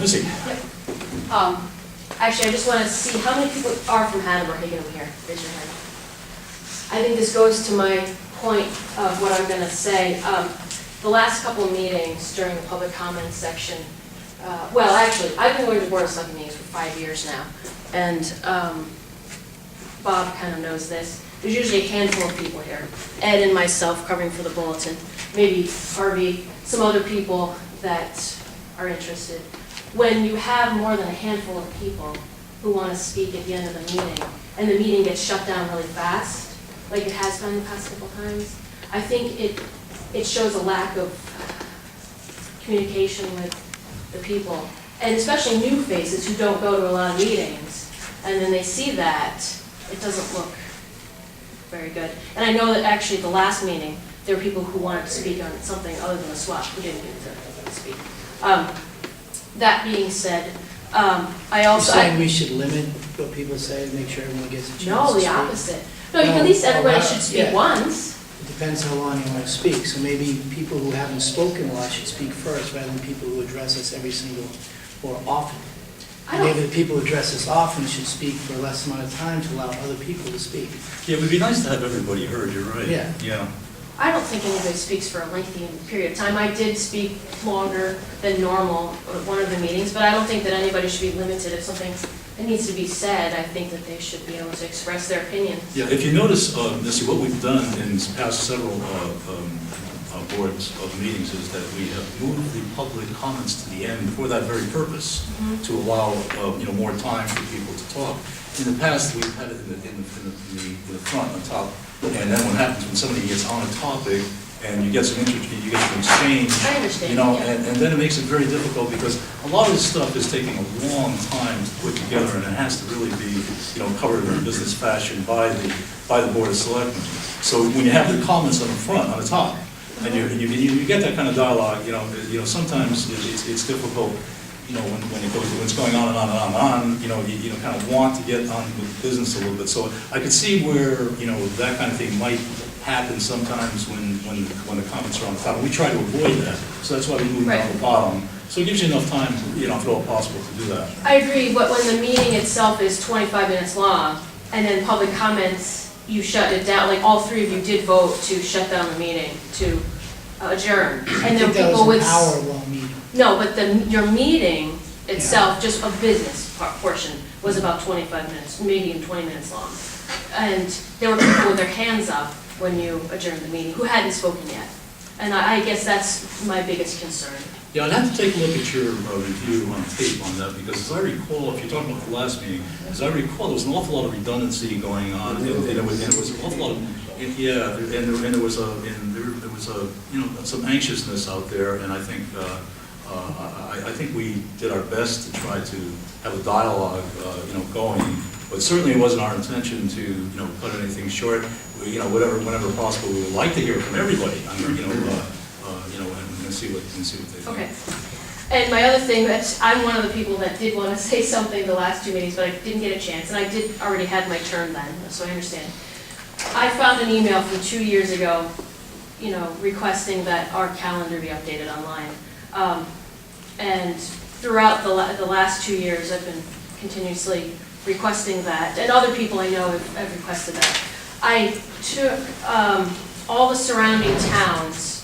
Missy? Yep. Actually, I just want to see how many people are from Haddam or Hagen over here. Raise your hand. I think this goes to my point of what I'm going to say. The last couple of meetings during the public comments section, well, actually, I've been going to Board of Selectmen meetings for 5 years now, and Bob kind of knows this. There's usually a handful of people here, Ed and myself covering for the bulletin, maybe Harvey, some other people that are interested. When you have more than a handful of people who want to speak at the end of the meeting, and the meeting gets shut down really fast, like it has been the past couple times, I think it shows a lack of communication with the people, and especially new faces who don't go to a lot of meetings, and then they see that, it doesn't look very good. And I know that actually at the last meeting, there were people who wanted to speak on something other than the swap who didn't get to speak. That being said, I also... You're saying we should limit what people say to make sure everyone gets a chance to speak? No, the opposite. No, at least everybody should speak once. It depends how long you want to speak. So maybe people who haven't spoken a lot should speak first, rather than people who address us every single, or often. Maybe the people who address us often should speak for a less amount of time to allow other people to speak. Yeah, it would be nice to have everybody heard, you're right. Yeah. Yeah. I don't think anybody speaks for a lengthy period of time. I did speak longer than normal at one of the meetings, but I don't think that anybody should be limited. If something that needs to be said, I think that they should be able to express their opinion. Yeah, if you notice, Missy, what we've done in past several boards of meetings is that we have moved the public comments to the end for that very purpose, to allow more time for people to talk. In the past, we've had it in the front, on top, and then what happens when somebody gets on a topic and you get some interest, you get some exchange, I understand, and then it makes it very difficult because a lot of this stuff is taking a long time to put together, and it has to really be, covered in a business fashion by the Board of Selectmen. So when you have the comments on the front, on the top, and you get that kind of dialogue, sometimes it's difficult. When it's going on and on and on and on, you kind of want to get on with business a little bit. So I could see where, that kind of thing might happen sometimes when the comments are on the top. We try to avoid that, so that's why we move them on the bottom. So it gives you enough time, if at all possible, to do that. I agree, but when the meeting itself is 25 minutes long, and then public comments, you shut it down, like all three of you did vote to shut down the meeting, to adjourn. And there were people with... that was an hour-long meeting. No, but your meeting itself, just a business portion, was about 25 minutes, maybe even 20 minutes long. And there were people with their hands up when you adjourned the meeting who hadn't spoken yet. And I guess that's my biggest concern. Yeah, I'd have to take a look at your review on tape on that, because as I recall, if you're talking about the last meeting, as I recall, there was an awful lot of redundancy going on, and it was an awful lot of, and there was some anxiousness out there, and I think I think we did our best to try to have a dialogue, going, but certainly it wasn't our intention to, cut anything short. Whenever possible, we would like to hear from everybody. And see what they think. Okay. And my other thing, I'm one of the people that did want to say something the last two meetings, but I didn't get a chance, and I did already had my turn then, so I understand. I found an email from 2 years ago, requesting that our calendar be updated online. And throughout the last 2 years, I've been continuously requesting that, and other people I know have requested that. I took all the surrounding towns'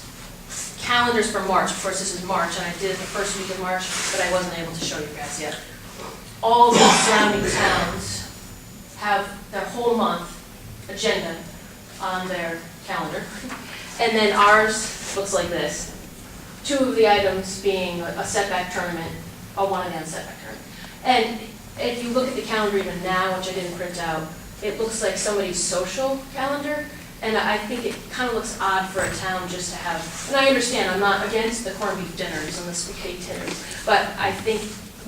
calendars for March. Of course, this is March, and I did it the first week of March, but I wasn't able to show you guys yet. All the surrounding towns have their whole month agenda on their calendar. And then ours looks like this. 2 of the items being a setback tournament, or one again setback tournament. And if you look at the calendar even now, which I didn't print out, it looks like somebody's social calendar. And I think it kind of looks odd for a town just to have, and I understand, I'm not against the corned beef dinners and the spaghetti dinners, but I think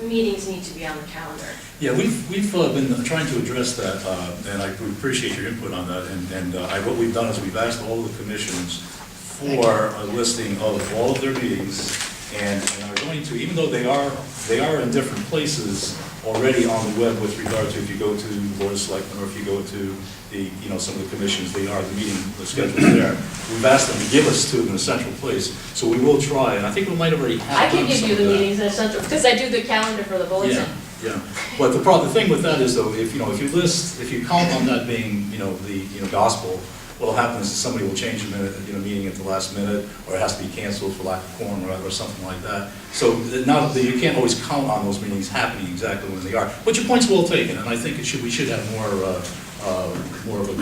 meetings need to be on the calendar. Yeah, we've been trying to address that, and I appreciate your input on that. And what we've done is we've asked all the commissions for a listing of all of their meetings and are going to, even though they are in different places already on the web with regard to if you go to the Board of Selectmen or if you go to the, some of the commissions, the meeting, the schedule there. We've asked them to give us two in a central place, so we will try, and I think we might have already had I can done give some you of the that. meetings in a central, because I do the calendar for the bulletin. Yeah, but the thing with that is though, if you count on that being, the gospel, what'll happen is that somebody will change the meeting at the last minute, or it has to be canceled for lack of quorum or something like that. So now you can't always count on those meetings happening exactly when they are. But your point's well taken, and I think we should have more of a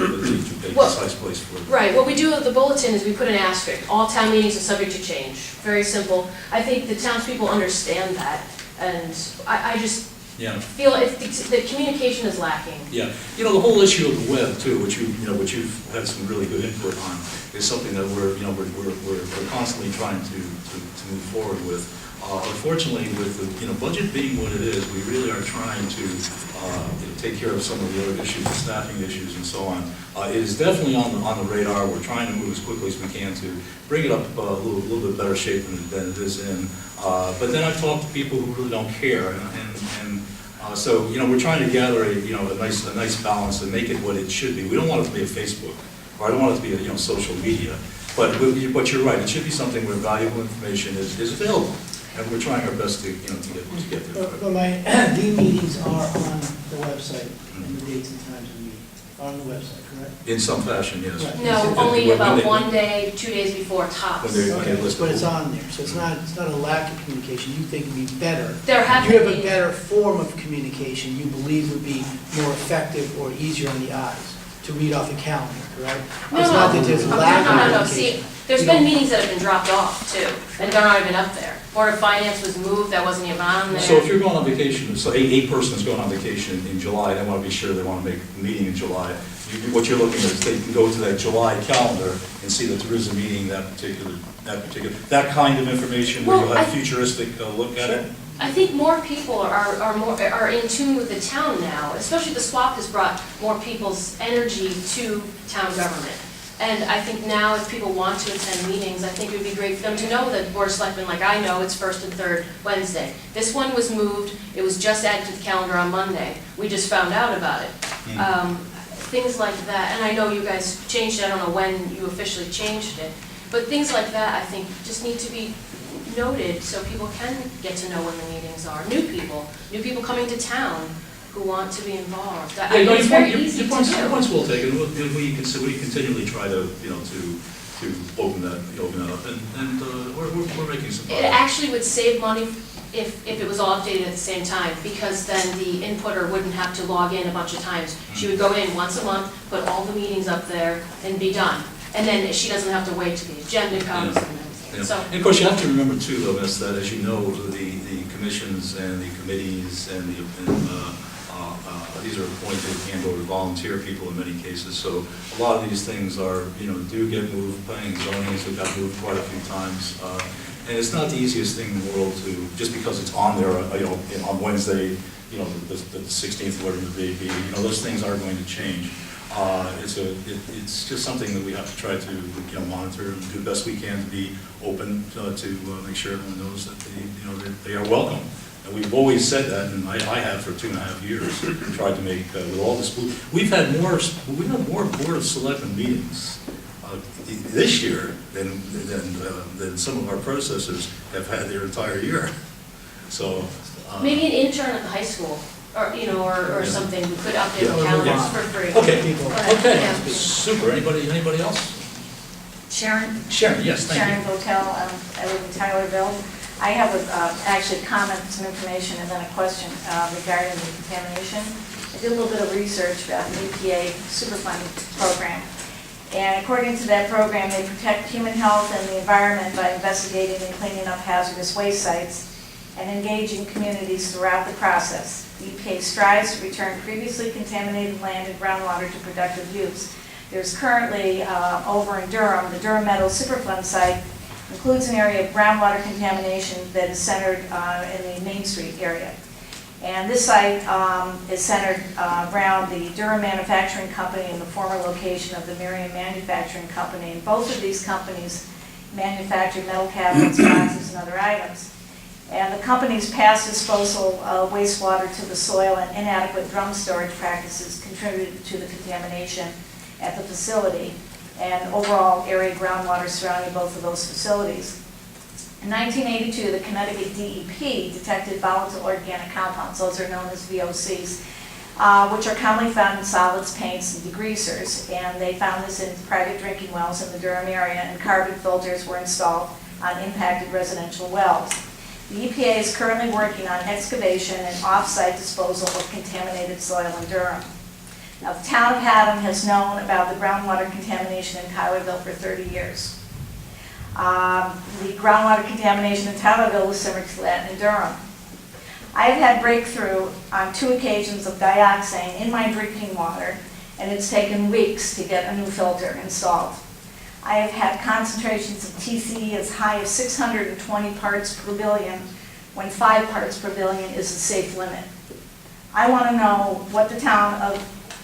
precise place for it. Right, what we do with the bulletin is we put an asterisk, all town meetings are subject to change, very simple. I think the townspeople understand that, and I just feel if the communication is lacking. Yeah, the whole issue of the web too, which you've had some really good input on, is something that we're constantly trying to move forward with. Unfortunately, with the budget being what it is, we really are trying to take care of some of the other issues, the staffing issues, and so on. It is definitely on the radar. We're trying to move as quickly as we can to bring it up a little bit better shape than it is in. But then I've talked to people who really don't care, and so we're trying to gather a nice balance and make it what it should be. We don't want it to be a Facebook, or I don't want it to be a social media. But you're right. It should be something where valuable information is available. And we're trying our best to get there. But the meetings are on the website, and the dates and times of the meeting are on the website, correct? In some fashion, yes. Right. No, only about 1 day, 2 days before tops. Okay, but it's on there, so it's not a lack of communication. You think it'd be better. There have You have been a better form of communication you believe would be more effective or easier on the eyes to read off the calendar, correct? No, It's not that there's a lack of no. communication. See, there's been meetings that have been dropped off too, and they're not even up there. Board of Finance was moved, that wasn't even on there. So if you're going on vacation, so a person is going on vacation in July, they want to be sure they want to make a meeting in July. What you're looking at is they can go to that July calendar and see that there is a meeting that kind of information where Well, you'll have futuristic look at it. I think more people are in tune with the town now, especially the swap has brought more people's energy to town government. And I think now if people want to attend meetings, I think it would be great for them to know that Board of Selectmen, like I know, it's first and third Wednesday. This one was moved, it was just added to the calendar on Monday. We just found out about it. Things like that, and I know you guys changed it, I don't know when you officially changed it, but things like that I think just need to be noted so people can get to know when the meetings are. New people coming to town who want to be involved. I know it's very easy to do. Your point's well taken. We continually try to open that up, and we're making some It progress. actually would save money if it was all updated at the same time, because then the inputter wouldn't have to log in a bunch of times. She would go in once a month, put all the meetings up there, and be done. And then she doesn't have to wait till the agenda comes and everything. Yeah. So, And of course, you have to remember too, though, Miss, that as you know, the commissions and the committees and these are appointed and/or volunteer people in many cases. So a lot of these things are, do get moved. Planning and zoning have got moved quite a few times. And it's not the easiest thing in the world to, just because it's on there, on Wednesday, the 16th, whatever it may be, those things are going to change. It's just something that we have to try to monitor and do the best we can to be open to make sure everyone knows that they are welcome. And we've always said that, and I have for 2.5 years, tried to make with all this. We've had more Board of Selectmen meetings this year than some of our predecessors have had their entire year. So maybe an intern at the high school, or something, who could update the Yeah. calendars for free. Okay, People. okay, Yeah. super. Anybody else? Sharon? Sharon, yes, thank Sharon you. Votel, I live in Tylerville. I have actually a comment, some information, and then a question regarding the contamination. I did a little bit of research about the EPA Superfund program. And according to that program, they protect human health and the environment by investigating and cleaning up hazardous waste sites and engaging communities throughout the process. The EPA strives to return previously contaminated land and groundwater to productive use. There's currently, over in Durham, the Durham Meadows Superfund site includes an area of groundwater contamination that is centered in the Main Street area. And this site is centered around the Durham Manufacturing Company and the former location of the Miriam Manufacturing Company. And both of these companies manufactured metal cabinets, boxes, and other items. And the company's past disposal of wastewater to the soil and inadequate drum storage practices contributed to the contamination at the facility and overall area groundwater surrounding both of those facilities. In 1982, the Connecticut DEP detected volatile organic compounds, those are known as VOCs, which are commonly found in solids, paints, and degreasers. And they found this in private drinking wells in the Durham area, and carbon filters were installed on impacted residential wells. The EPA is currently working on excavation and off-site disposal of contaminated soil in Durham. Now, the town of Haddam has known about the groundwater contamination in Tylerville for 30 years. The groundwater contamination in Tylerville was similar to that in Durham. I have had breakthrough on 2 occasions of dioxane in my drinking water, and it's taken weeks to get a new filter installed. I have had concentrations of TCE as high as 620 parts per billion, when 5 parts per billion is the safe limit. I want to know what the town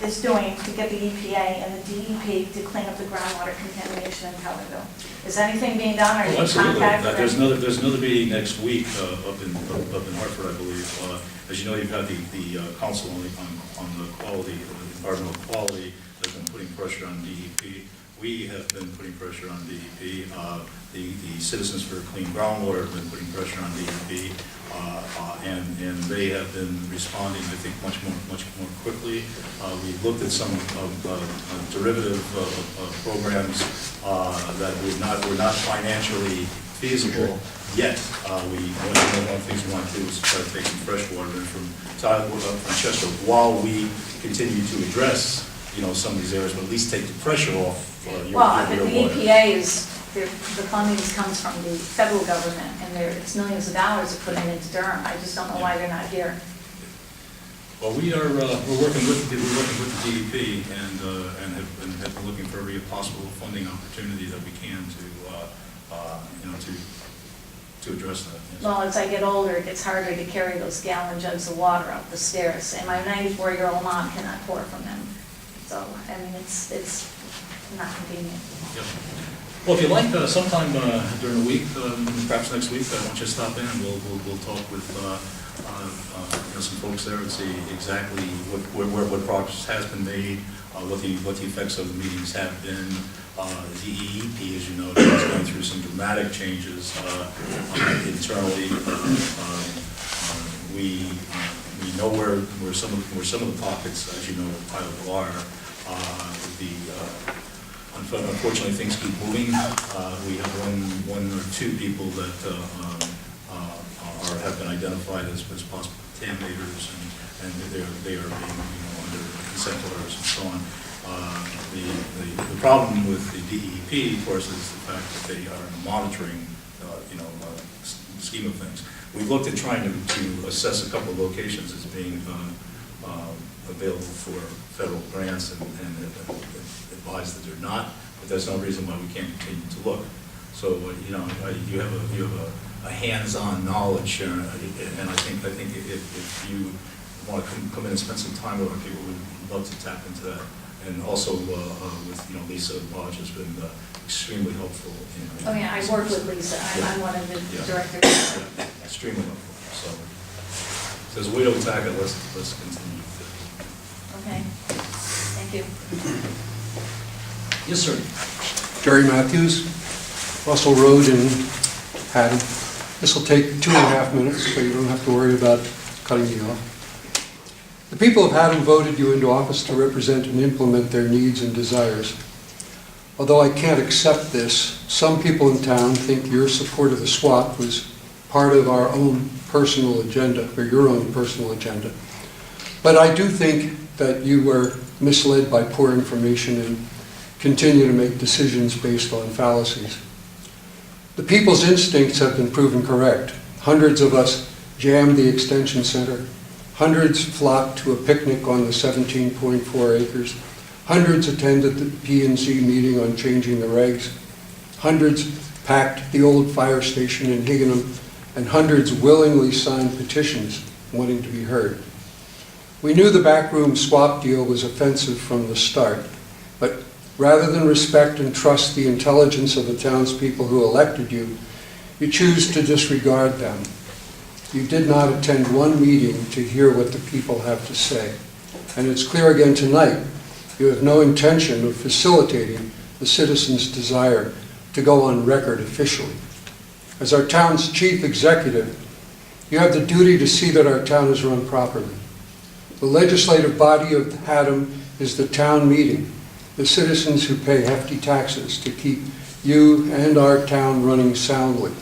is doing to get the EPA and the DEP to clean up the groundwater contamination in Tylerville. Is anything being done, or Well, any contact? absolutely. There's another meeting next week up in Hartford, I believe. As you know, you've got the council on the quality, environmental quality, that's been putting pressure on DEP. We have been putting pressure on DEP. The Citizens for Clean Groundwater have been putting pressure on DEP, and they have been responding, I think, much more quickly. We looked at some derivative programs that were not financially feasible yet. One of the things we want to do is try to take some fresh water in from Chester while we continue to address, some of these areas, but at least take the pressure off your Well, your the water. EPA is, the funding comes from the federal government, and it's millions of dollars to put into Durham. I just don't know why they're not here. Well, we're working with the DEP and have been looking for every possible funding opportunity that we can to address that. Yes. Well, as I get older, it gets harder to carry those gallon jugs of water up the stairs, and my 94-year-old mom cannot pour from them. So, I mean, it's not convenient. Yep. Well, if you like, sometime during the week, perhaps next week, I want you to stop in and we'll talk with some folks there and see exactly what progress has been made, what the effects of the meetings have been. The DEP, as you know, is going through some dramatic changes internally. We know where some of the pockets, as you know, Tylerville are. Unfortunately, things keep moving. We have one or 2 people that have been identified as possible contaminators, and they are being under consent orders and so on. The problem with the DEP, of course, is the fact that they are monitoring, scheme of things. We've looked at trying to assess a couple of locations as being available for federal grants and advised that they're not, but there's no reason why we can't continue to look. So, you have a hands-on knowledge, and I think if you want to come in and spend some time with our people, we'd love to tap into that. And also with Lisa Lodge has been extremely helpful. Oh yeah, I work with Lisa. I'm one of the directors. Yeah, extremely helpful. So, if there's a way to attack it, let's continue. Okay, thank you. Yes, sir. Jerry Matthews, Russell Road in Haddam. This will take 2.5 minutes, so you don't have to worry about cutting me off. The people of Haddam voted you into office to represent and implement their needs and desires. Although I can't accept this, some people in town think your support of the swap was part of our own personal agenda, or your own personal agenda. But I do think that you were misled by poor information and continue to make decisions based on fallacies. The people's instincts have been proven correct. Hundreds of us jammed the extension center. Hundreds flocked to a picnic on the 17.4 acres. Hundreds attended the P&Z meeting on changing the regs. Hundreds packed the old fire station in Higganum, and hundreds willingly signed petitions wanting to be heard. We knew the backroom swap deal was offensive from the start, but Rather than respect and trust the intelligence of the townspeople who elected you, you choose to disregard them. You did not attend one meeting to hear what the people have to say. And it's clear again tonight, you have no intention of facilitating the citizens' desire to go on record officially. As our town's chief executive, you have the duty to see that our town is run properly. The legislative body of Haddam is the town meeting, the citizens who pay hefty taxes to keep you and our town running soundly.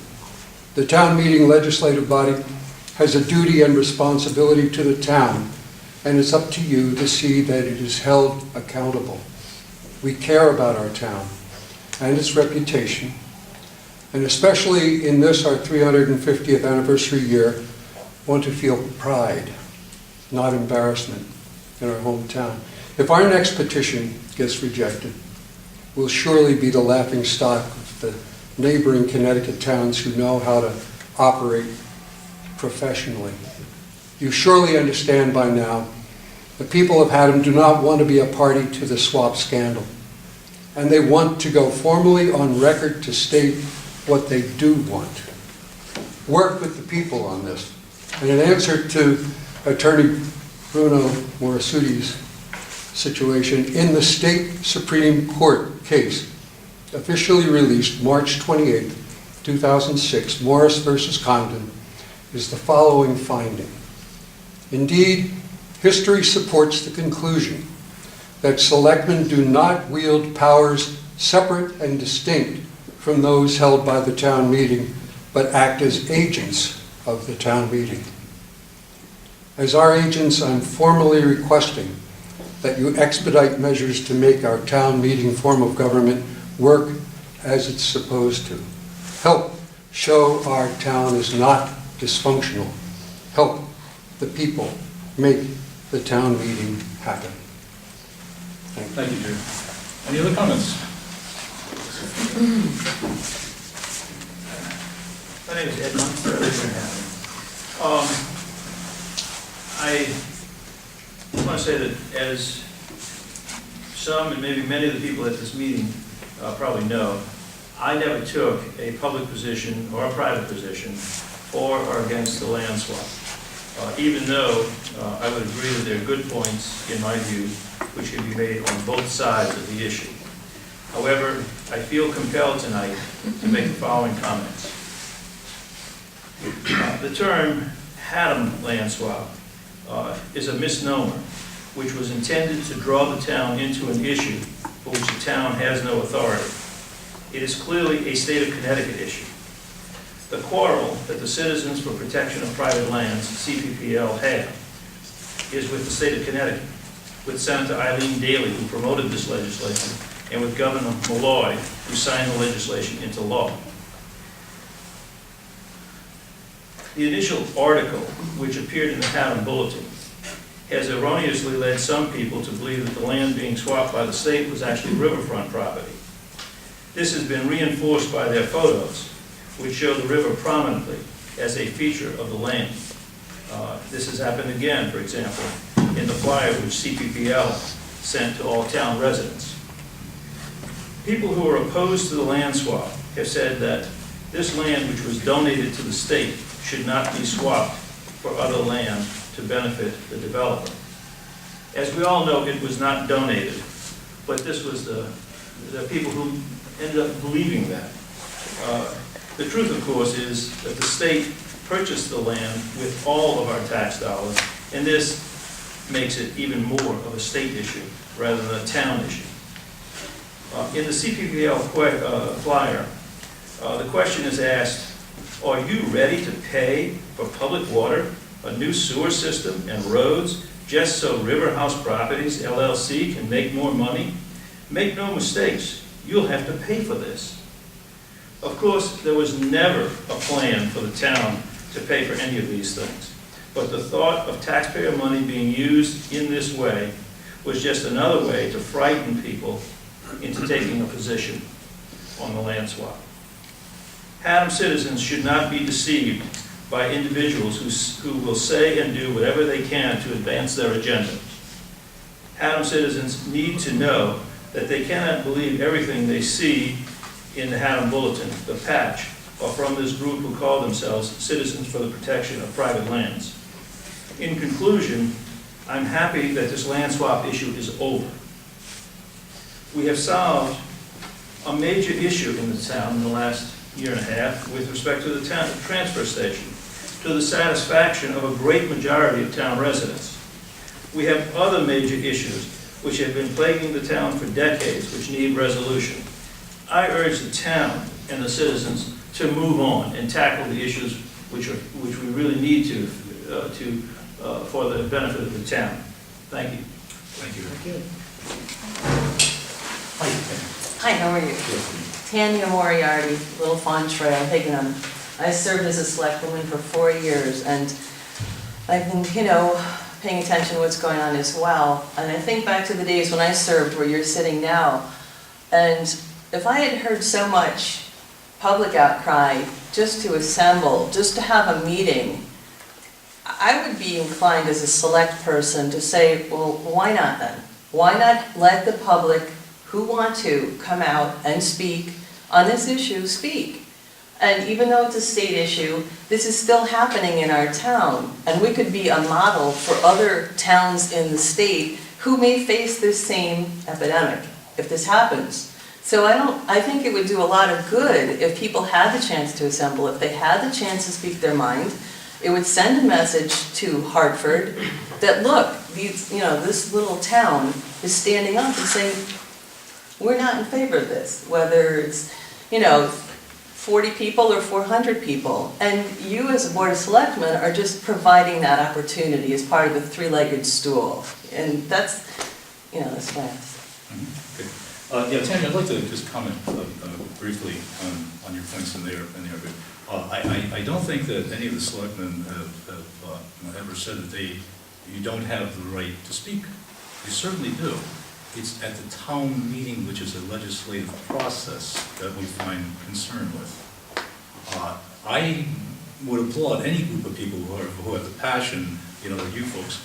The town meeting legislative body has a duty and responsibility to the town, and it's up to you to see that it is held accountable. We care about our town and its reputation, and especially in this, our 350th anniversary year, want to feel pride, not embarrassment, in our hometown. If our next petition gets rejected, we'll surely be the laughing stock of the neighboring Connecticut towns who know how to operate professionally. You surely understand by now the people of Haddam do not want to be a party to the swap scandal, and they want to go formally on record to state what they do want. Work with the people on this. And in answer to Attorney Bruno Morisudi's situation, in the state Supreme Court case, officially released March 28, 2006, Morris versus Condon, is the following finding. Indeed, history supports the conclusion that selectmen do not wield powers separate and distinct from those held by the town meeting, but act as agents of the town meeting. As our agents, I'm formally requesting that you expedite measures to make our town meeting form of government work as it's supposed to. Help show our town is not dysfunctional. Help the people make the town meeting happen. Thank you, Jim. Any other comments? My name is Ed Munster. I live in Haddam. I want to say that as some and maybe many of the people at this meeting probably know, I never took a public position or a private position for or against the land swap. Even though I would agree that there are good points, in my view, which can be made on both sides of the issue. However, I feel compelled tonight to make the following comments. The term Haddam land swap is a misnomer, which was intended to draw the town into an issue for which the town has no authority. It is clearly a state of Connecticut issue. The quarrel that the Citizens for Protection of Private Lands, CPPL, have is with the state of Connecticut, with Senator Eileen Daly, who promoted this legislation, and with Governor Malloy, who signed the legislation into law. The initial article, which appeared in the Haddam Bulletin, has erroneously led some people to believe that the land being swapped by the state was actually riverfront property. This has been reinforced by their photos, which show the river prominently as a feature of the land. This has happened again, for example, in the flyer which CPPL sent to all town residents. People who are opposed to the land swap have said that this land, which was donated to the state, should not be swapped for other land to benefit the developer. As we all know, it was not donated, but this was the people who ended up believing that. The truth, of course, is that the state purchased the land with all of our tax dollars, and this makes it even more of a state issue rather than a town issue. In the CPPL flyer, the question is asked, are you ready to pay for public water, a new sewer system, and roads just so River House Properties, LLC, can make more money? Make no mistakes, you'll have to pay for this. Of course, there was never a plan for the town to pay for any of these things, but the thought of taxpayer money being used in this way was just another way to frighten people into taking a position on the land swap. Haddam citizens should not be deceived by individuals who will say and do whatever they can to advance their agenda. Haddam citizens need to know that they cannot believe everything they see in the Haddam Bulletin, the patch, or from this group who call themselves Citizens for the Protection of Private Lands. In conclusion, I'm happy that this land swap issue is over. We have solved a major issue in the town in the last year and a half with respect to the town transfer station, to the satisfaction of a great majority of town residents. We have other major issues which have been plaguing the town for decades, which need resolution. I urge the town and the citizens to move on and tackle the issues which we really need to for the benefit of the town. Thank you. Thank you. Hi, how are you? Tanya Moriarty, Little Fawn Trail, Higginham. I served as a selectwoman for 4 years, and I've been, paying attention to what's going on as well. And I think back to the days when I served where you're sitting now, and if I had heard so much public outcry just to assemble, just to have a meeting, I would be inclined as a select person to say, well, why not then? Why not let the public who want to come out and speak on this issue speak? And even though it's a state issue, this is still happening in our town, and we could be a model for other towns in the state who may face this same epidemic if this happens. So I think it would do a lot of good if people had the chance to assemble, if they had the chance to speak their mind. It would send a message to Hartford that, look, this little town is standing up and saying, we're not in favor of this, whether it's, 40 people or 400 people. And you as a Board of Selectmen are just providing that opportunity as part of the three-legged stool. And that's why Yeah, Tanya, I'd like to just comment briefly on your points in there. I don't think that any of the selectmen have ever said that you don't have the right to speak. You certainly do. It's at the town meeting, which is a legislative process, that we find concern with. I would applaud any group of people who have the passion, that you folks,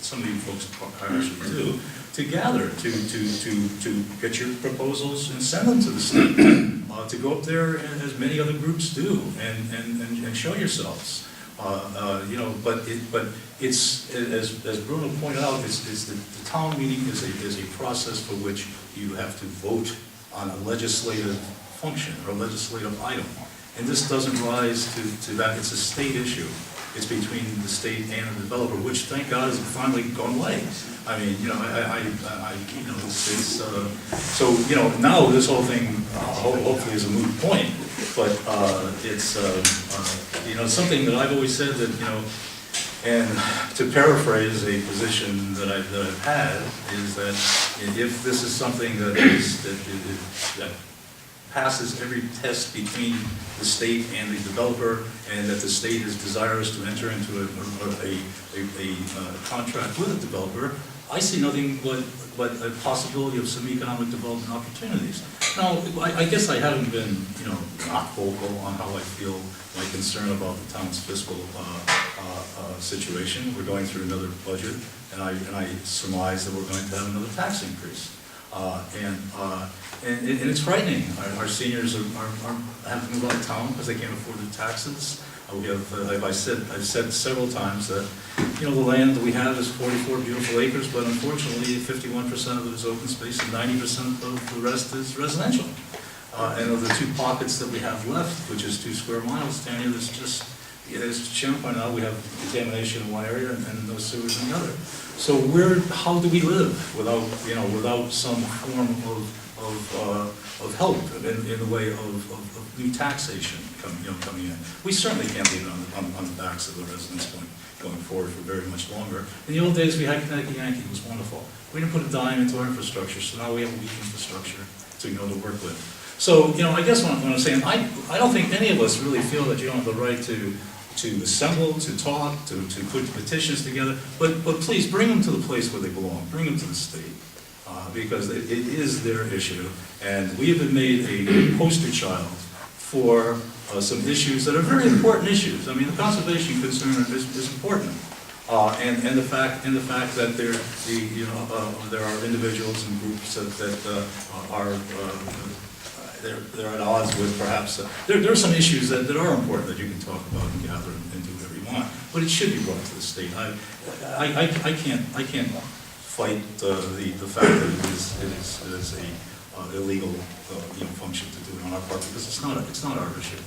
some of you folks actually do, to gather, to get your proposals and send them to the state, to go up there, as many other groups do, and show yourselves. But it's, as Bruno pointed out, it's the town meeting is a process for which you have to vote on a legislative function or a legislative item. And this doesn't rise to that. It's a state issue. It's between the state and the developer, which thank God has finally gone away. I mean, so now this whole thing hopefully is a moot point. But it's something that I've always said that and to paraphrase a position that I've had is that if this is something that passes every test between the state and the developer, and that the state is desirous to enter into a contract with a developer, I see nothing but a possibility of some economic development opportunities. Now, I guess I haven't been, not vocal on how I feel, my concern about the town's fiscal situation. We're going through another budget, and I surmise that we're going to have another tax increase. And it's frightening. Our seniors are have to move out of town because they can't afford the taxes. We have, I've said several times that, the land that we have is 44 beautiful acres, but unfortunately 51% of it is open space and 90% of the rest is residential. And of the 2 pockets that we have left, which is 2 square miles, Tanya, there's just, as Jim pointed out, we have contamination in one area and no sewage in the other. So how do we live without some form of help in the way of new taxation coming in? We certainly can't leave it on the backs of the residents going forward for very much longer. In the old days, we had Connecticut Yankee, it was wonderful. We didn't put a dime into our infrastructure, so now we have a weak infrastructure to work with. So, I guess what I'm saying, I don't think any of us really feel that you don't have the right to assemble, to talk, to put petitions together, but please bring them to the place where they belong. Bring them to the state, because it is their issue, and we have been made a poster child for some issues that are very important issues. I mean, the conservation concern is important, And the fact that there are individuals and groups that are, they're at odds with perhaps, there are some issues that are important that you can talk about and gather and do whatever you want, but it should be brought to the state. I can't fight the fact that it is a illegal function to do it on our part, because it's not our issue.